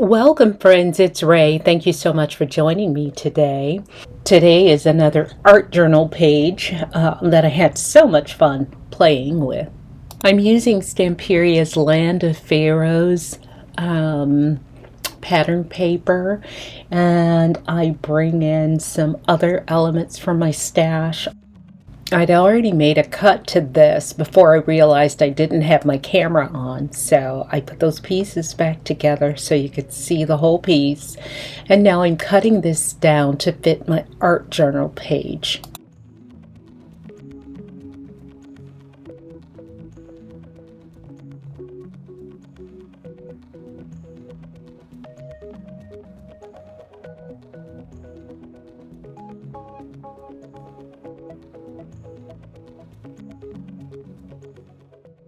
Welcome, friends. It's Ray. Thank you so much for joining me today. Today is another art journal page that I had so much fun playing with. I'm using Stamperia's Land of Pharaohs pattern paper, and I bring in some other elements from my stash. I'd already made a cut to this before I realized I didn't have my camera on, so I put those pieces back together so you could see the whole piece. And now I'm cutting this down to fit my art journal page.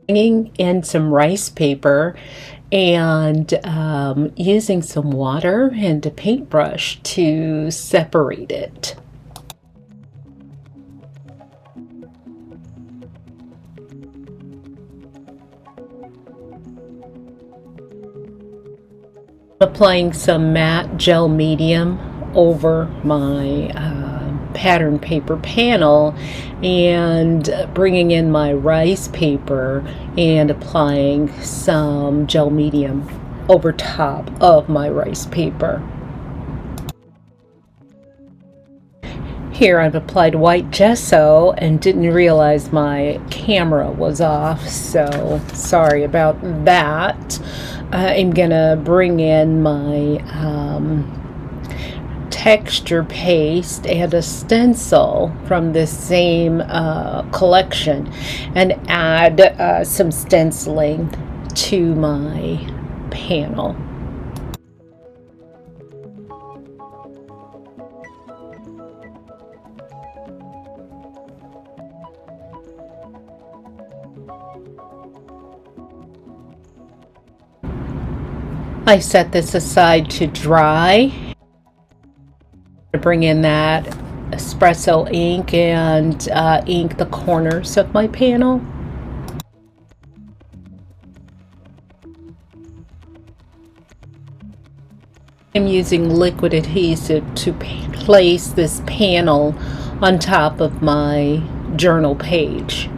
Bringing in some rice paper and using some water and a paintbrush to separate it. Applying some matte gel medium over my pattern paper panel and bringing in my rice paper and applying some gel medium over top of my rice paper. Here I've applied white gesso and didn't realize my camera was off, so sorry about that. I'm gonna bring in my texture paste and a stencil from this same collection and add some stenciling to my panel. I set this aside to dry. Bring in that espresso ink and ink the corners of my panel. I'm using liquid adhesive to place this panel on top of my journal page.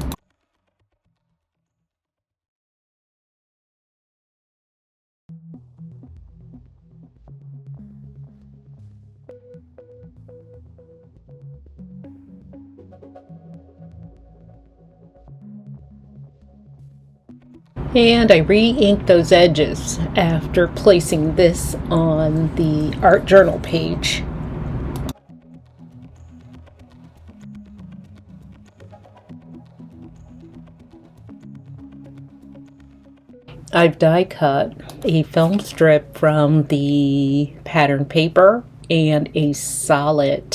And I re-inked those edges after placing this on the art journal page. I've die cut a film strip from the pattern paper and a solid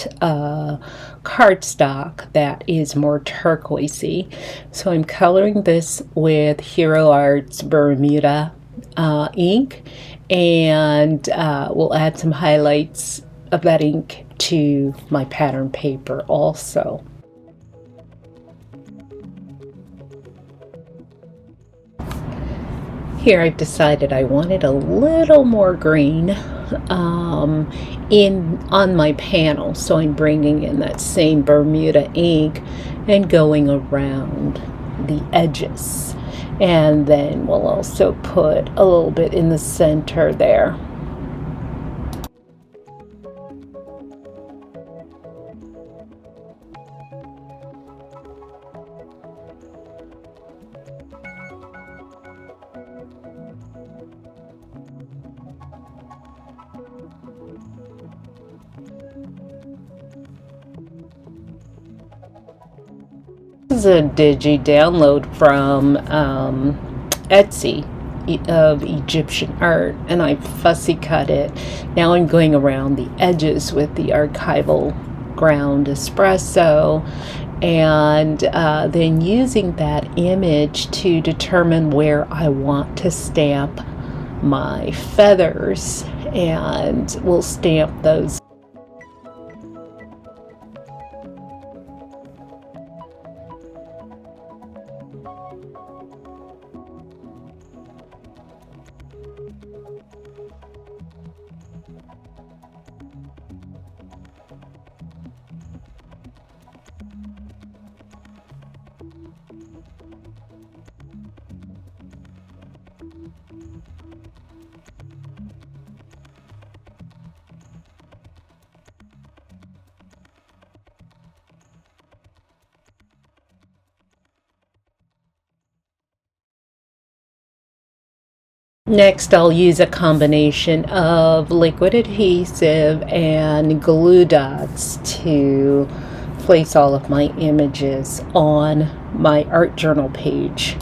cardstock that is more turquoisey. So I'm coloring this with Hero Art's Bermuda ink, and we'll add some highlights of that ink to my pattern paper also. Here I've decided I wanted a little more green on my panel, so I'm bringing in that same Bermuda ink and going around the edges, and then we'll also put a little bit in the center there. This is a digi download from Etsy of Egyptian art, and I fussy cut it. Now I'm going around the edges with the archival ground espresso, and then using that image to determine where I want to stamp my feathers, and we'll stamp those. Next, I'll use a combination of liquid adhesive and glue dots to place all of my images on my art journal page.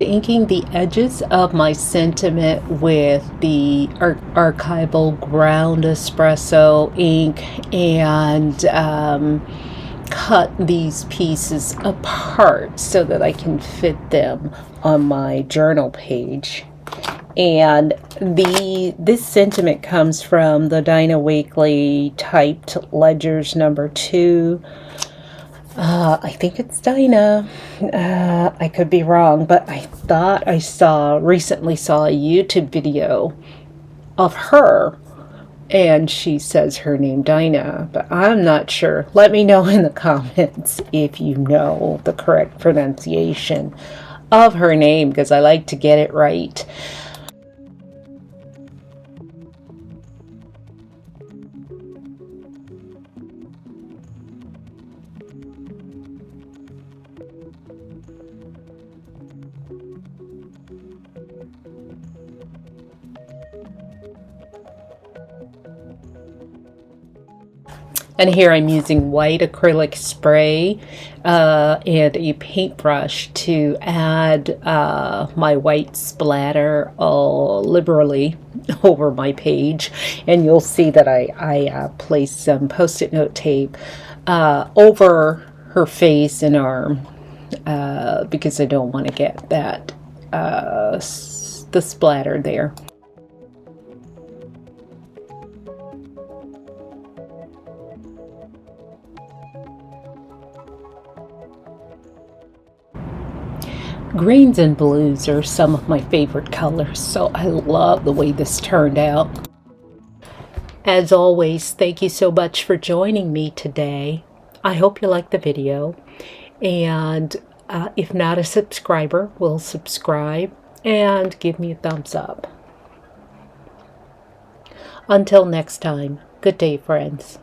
Inking the edges of my sentiment with the archival ground espresso ink, and cut these pieces apart so that I can fit them on my journal page. And this sentiment comes from the Dinah Wakely typed ledgers number 2. I think it's Dinah. I could be wrong, but I thought I recently saw a YouTube video of her, and she says her name Dinah, but I'm not sure. Let me know in the comments if you know the correct pronunciation of her name, because I like to get it right. And here I'm using white acrylic spray and a paintbrush to add my white splatter liberally over my page. And you'll see that I placed some Post-it note tape over her face and arm because I don't want to get that the splatter there. Greens and blues are some of my favorite colors, so I love the way this turned out. As always, thank you so much for joining me today. I hope you liked the video, and if not a subscriber, will subscribe and give me a thumbs up. Until next time, good day, friends.